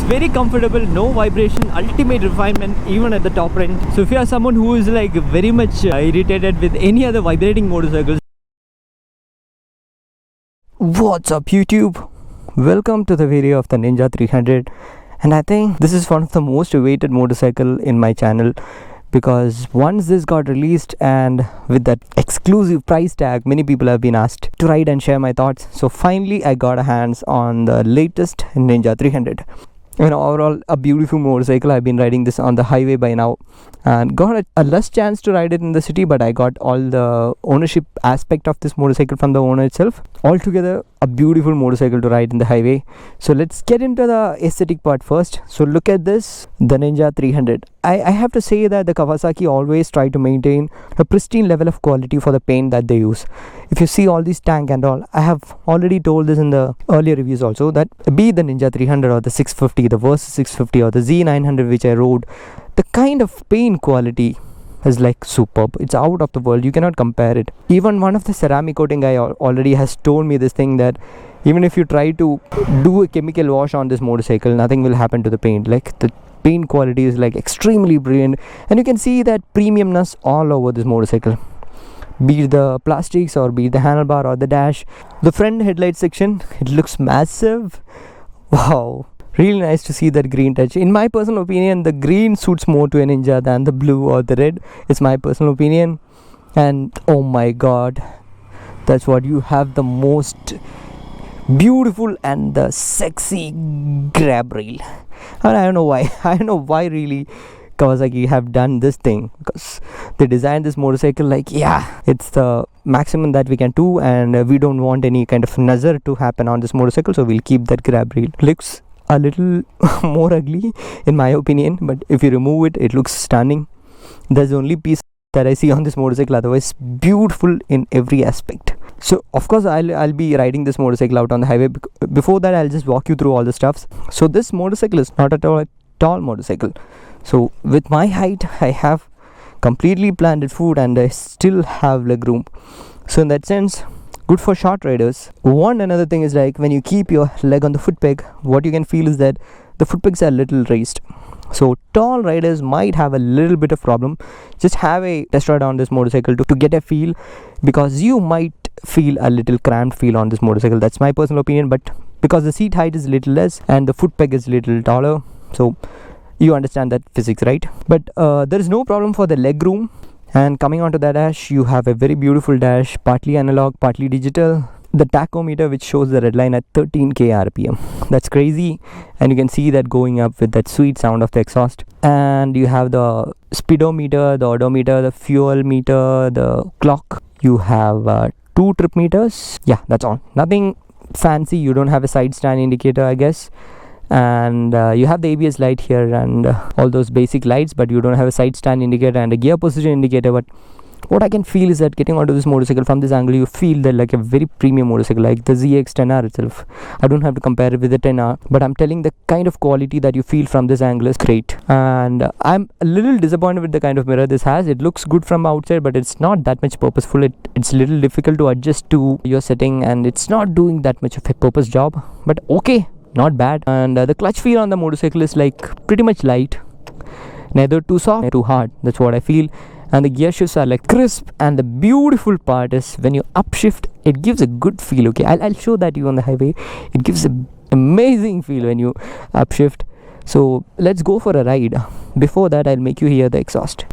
very comfortable, no vibration, ultimate refinement even at the top end. So if you are someone who is like very much irritated with any other vibrating motorcycles. What's up YouTube? Welcome to the video of the Ninja 300, and I think this is one of the most awaited motorcycle in my channel, because once this got released and with that exclusive price tag, many people have been asked to ride and share my thoughts. So finally I got a hands on the latest Ninja 300. Overall a beautiful motorcycle. I've been riding this on the highway by now and got a less chance to ride it in the city, but I got all the ownership aspect of this motorcycle from the owner itself. Altogether a beautiful motorcycle to ride in the highway. So let's get into the aesthetic part first. So look at this, the Ninja 300. I have to say that the Kawasaki always try to maintain a pristine level of quality for the paint that they use. If you see all these tank and all, I have already told this in the earlier reviews also, that be the Ninja 300 or the 650, the Versus 650 or the Z900 which I rode, the kind of paint quality is like superb. It's out of the world. You cannot compare it. Even one of the ceramic coating guy already has told me this thing, that even if you try to do a chemical wash on this motorcycle, nothing will happen to the paint. Like the paint quality is like extremely brilliant, and you can see that premiumness all over this motorcycle, be it the plastics or be it the handlebar or the dash. The front headlight section, it looks massive. Wow, really nice to see that green touch. In my personal opinion, the green suits more to a Ninja than the blue or the red. It's my personal opinion. And oh my god, that's what you have, the most beautiful and the sexy grab rail. And I don't know why really Kawasaki have done this thing, because they designed this motorcycle like, yeah, it's the maximum that we can do, and we don't want any kind of nazar to happen on this motorcycle, so we'll keep that grab rail. Looks a little more ugly in my opinion, but if you remove it, it looks stunning. That's the only piece that I see on this motorcycle. Otherwise beautiful in every aspect. So of course I'll be riding this motorcycle out on the highway. Before that, I'll just walk you through all the stuffs. So this motorcycle is not at all a tall motorcycle. So with my height, I have completely planted foot and I still have leg room. So in that sense, good for short riders. Another thing is, like, when you keep your leg on the foot peg, what you can feel is that the foot pegs are a little raised. So tall riders might have a little bit of problem. Just have a test ride on this motorcycle to get a feel, because you might feel a little cramped feel on this motorcycle. That's my personal opinion, but because the seat height is a little less and the foot peg is a little taller, so you understand that physics, right? But there is no problem for the leg room. And coming onto the dash, you have a very beautiful dash, partly analog, partly digital. The tachometer, which shows the red line at 13k RPM. That's crazy, and you can see that going up with that sweet sound of the exhaust. And you have the speedometer, the odometer, the fuel meter, the clock. You have 2 trip meters. Yeah, that's all. Nothing fancy. You don't have a side stand indicator, I guess. And you have the ABS light here and all those basic lights, but you don't have a side stand indicator and a gear position indicator. But what I can feel is that getting onto this motorcycle from this angle, you feel that like a very premium motorcycle, like the ZX-10R itself. I don't have to compare it with the 10R, but I'm telling, the kind of quality that you feel from this angle is great. And I'm a little disappointed with the kind of mirror this has. It looks good from outside, but it's not that much purposeful. It's a little difficult to adjust to your setting, and it's not doing that much of a purpose job, but okay, not bad. And the clutch feel on the motorcycle is like pretty much light, neither too soft nor too hard. That's what I feel. And the gear shifts are like crisp, and the beautiful part is when you upshift, it gives a good feel. Okay, I'll show that to you on the highway. It gives an amazing feel when you upshift. So let's go for a ride. Before that, I'll make you hear the exhaust.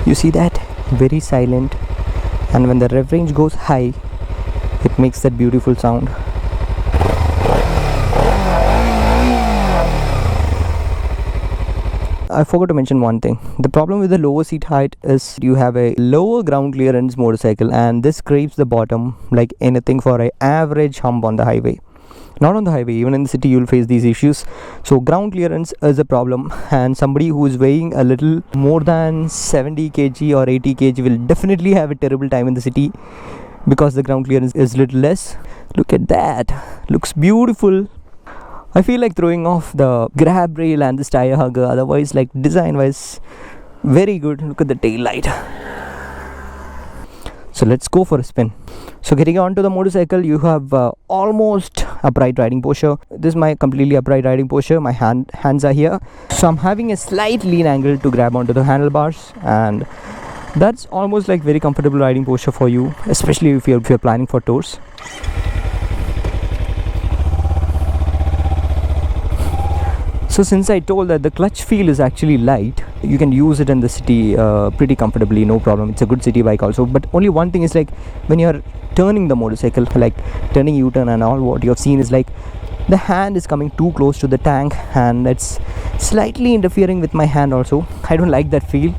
You see that? Very silent, and when the rev range goes high, it makes that beautiful sound. I forgot to mention one thing. The problem with the lower seat height is you have a lower ground clearance motorcycle, and this scrapes the bottom like anything for an average hump on the highway. Not on the highway, even in the city you'll face these issues. So ground clearance is a problem, and somebody who is weighing a little more than 70 kg or 80 kg will definitely have a terrible time in the city, because the ground clearance is little less. Look at that, looks beautiful. I feel like throwing off the grab rail and this tire hugger. Otherwise, like, design wise, very good. Look at the tail light. So let's go for a spin. So getting onto the motorcycle, you have almost upright riding posture. This is my completely upright riding posture. My hands are here, so I'm having a slight lean angle to grab onto the handlebars, and that's almost like very comfortable riding posture for you, especially if you're planning for tours. So since I told that the clutch feel is actually light, you can use it in the city pretty comfortably, no problem. It's a good city bike also. But only one thing is, like, when you're turning the motorcycle, like turning U-turn and all, what you have seen is like the hand is coming too close to the tank, and it's slightly interfering with my hand also. I don't like that feel.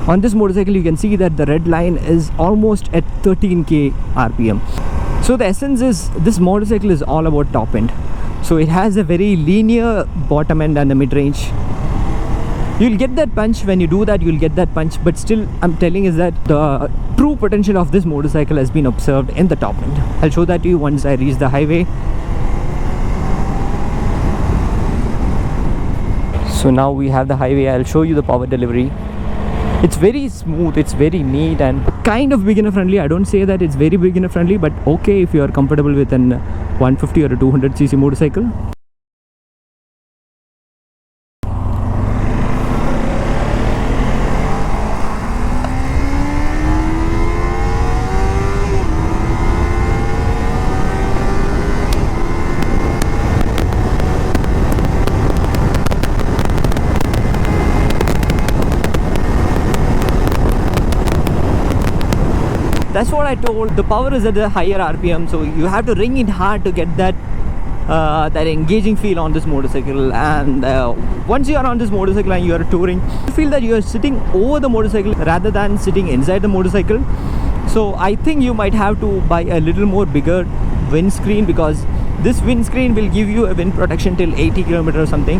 On this motorcycle, you can see that the red line is almost at 13k RPM. So the essence is, this motorcycle is all about top end. So it has a very linear bottom end and a mid-range. You'll get that punch when you do that, you'll get that punch, but still I'm telling is that the true potential of this motorcycle has been observed in the top end. I'll show that to you once I reach the highway. So now we have the highway. I'll show you the power delivery. It's very smooth, it's very neat and kind of beginner friendly. I don't say that it's very beginner friendly, but okay if you are comfortable with an 150 or a 200cc motorcycle. That's what I told. The power is at the higher RPM, so you have to ring it hard to get that that engaging feel on this motorcycle. And once you are on this motorcycle and you are touring, you feel that you are sitting over the motorcycle rather than sitting inside the motorcycle. So I think you might have to buy a little more bigger windscreen, because this windscreen will give you a wind protection till 80 km or something.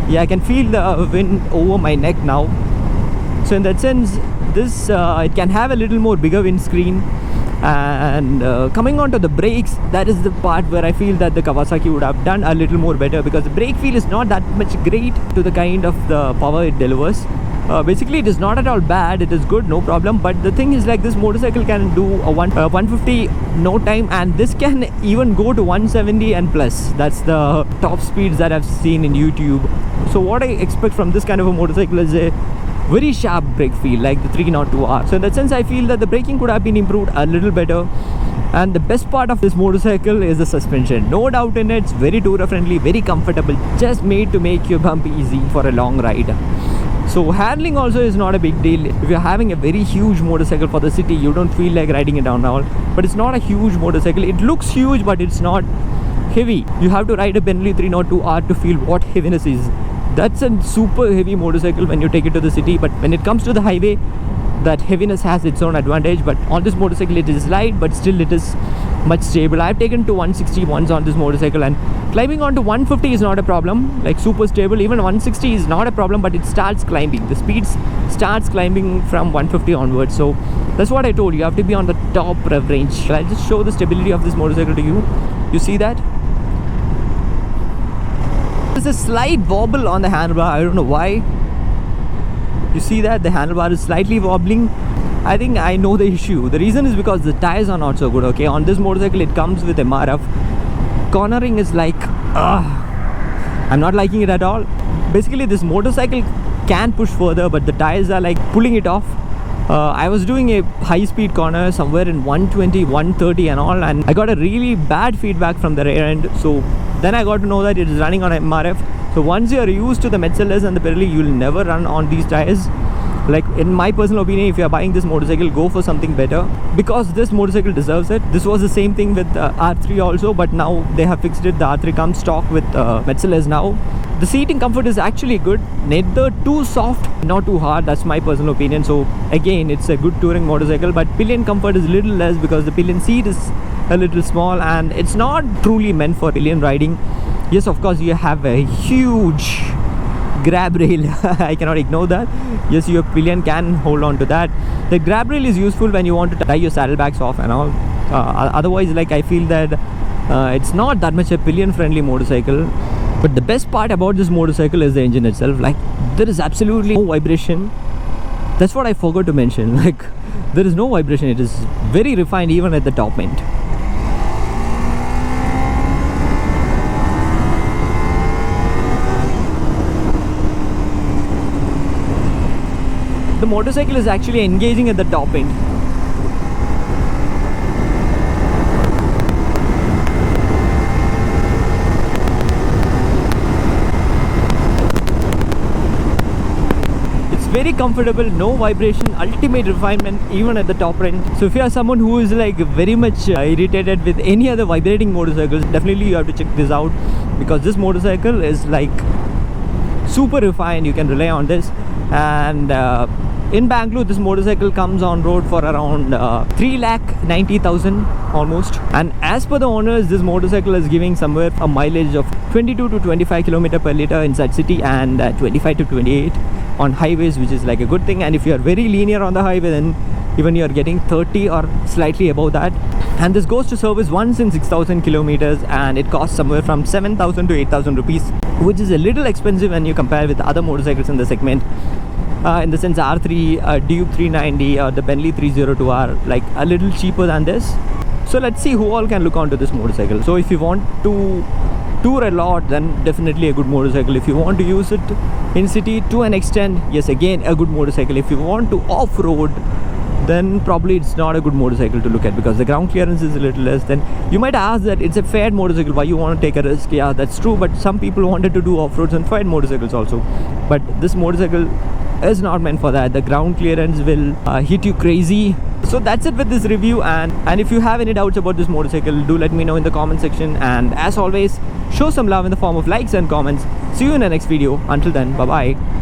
Yeah, I can feel the wind over my neck now. So in that sense, this it can have a little more bigger windscreen. And coming on to the brakes, that is the part where I feel that the Kawasaki would have done a little more better, because the brake feel is not that much great to the kind of the power it delivers. Basically it is not at all bad, it is good, no problem. But the thing is, like, this motorcycle can do a 150 no time, and this can even go to 170 and plus. That's the top speeds that I've seen in YouTube. So what I expect from this kind of a motorcycle is a very sharp brake feel, like the 302R. So in that sense, I feel that the braking could have been improved a little better. And the best part of this motorcycle is the suspension. No doubt in it, it's very tourer friendly, very comfortable, just made to make your bump easy for a long ride. So handling also is not a big deal. If you're having a very huge motorcycle for the city, you don't feel like riding it down all. But it's not a huge motorcycle. It looks huge, but it's not heavy. You have to ride a Bentley 302R to feel what heaviness is. That's a super heavy motorcycle when you take it to the city, but when it comes to the highway, that heaviness has its own advantage. But on this motorcycle, it is light, but still it is much stable. I've taken to 160 once on this motorcycle, and climbing on to 150 is not a problem, like super stable. Even 160 is not a problem, but it starts climbing. The speed starts climbing from 150 onwards. So that's what I told you. You have to be on the top rev range. I'll just show the stability of this motorcycle to you. You see that? There's a slight wobble on the handlebar. I don't know why. You see that the handlebar is slightly wobbling. I think I know the issue. The reason is because the tires are not so good. Okay, on this motorcycle it comes with MRF. Cornering is like, I'm not liking it at all. Basically this motorcycle can push further, but the tires are like pulling it off. I was doing a high speed corner somewhere in 120, 130 and all, and I got a really bad feedback from the rear end. So then I got to know that it is running on MRF. So once you are used to the Metzeler's and the Pirelli, you will never run on these tires. Like, in my personal opinion, if you are buying this motorcycle, go for something better, because this motorcycle deserves it. This was the same thing with R3 also, but now they have fixed it. The R3 comes stock with Metzeler's now. The seating comfort is actually good, neither too soft not too hard. That's my personal opinion. So again, it's a good touring motorcycle, but pillion comfort is a little less because the pillion seat is a little small and it's not truly meant for pillion riding. Yes, of course, you have a huge grab rail. I cannot ignore that. Yes, your pillion can hold on to that. The grab rail is useful when you want to tie your saddlebags off and all. Otherwise, like, I feel that it's not that much a pillion friendly motorcycle. But the best part about this motorcycle is the engine itself. Like, there is absolutely no vibration. That's what I forgot to mention. Like, there is no vibration. It is very refined even at the top end. The motorcycle is actually engaging at the top end. It's very comfortable, no vibration, ultimate refinement even at the top end. So if you are someone who is like very much irritated with any other vibrating motorcycles, definitely you have to check this out, because this motorcycle is like super refined. You can rely on this. And in Bangalore, this motorcycle comes on road for around 3,90,000 almost. And as per the owners, this motorcycle is giving somewhere a mileage of 22 to 25 km per liter inside city, and 25 to 28 on highways, which is like a good thing. And if you are very linear on the highway, then even you are getting 30 or slightly above that. And this goes to service once in 6,000 kilometers, and it costs somewhere from 7,000 to 8,000 rupees, which is a little expensive when you compare with other motorcycles in the segment. In the sense, R3, Duke 390 or the Bentley 302 are like a little cheaper than this. So let's see who all can look onto this motorcycle. So if you want to tour a lot, then definitely a good motorcycle. If you want to use it in city to an extent, yes, again a good motorcycle. If you want to off-road, then probably it's not a good motorcycle to look at, because the ground clearance is a little less. Then you might ask that it's a fair motorcycle, why you want to take a risk? Yeah, that's true, but some people wanted to do off-roads and fair motorcycles also. But this motorcycle is not meant for that. The ground clearance will hit you crazy. So that's it with this review, and if you have any doubts about this motorcycle, do let me know in the comment section. And as always, show some love in the form of likes and comments. See you in the next video. Until then, bye bye.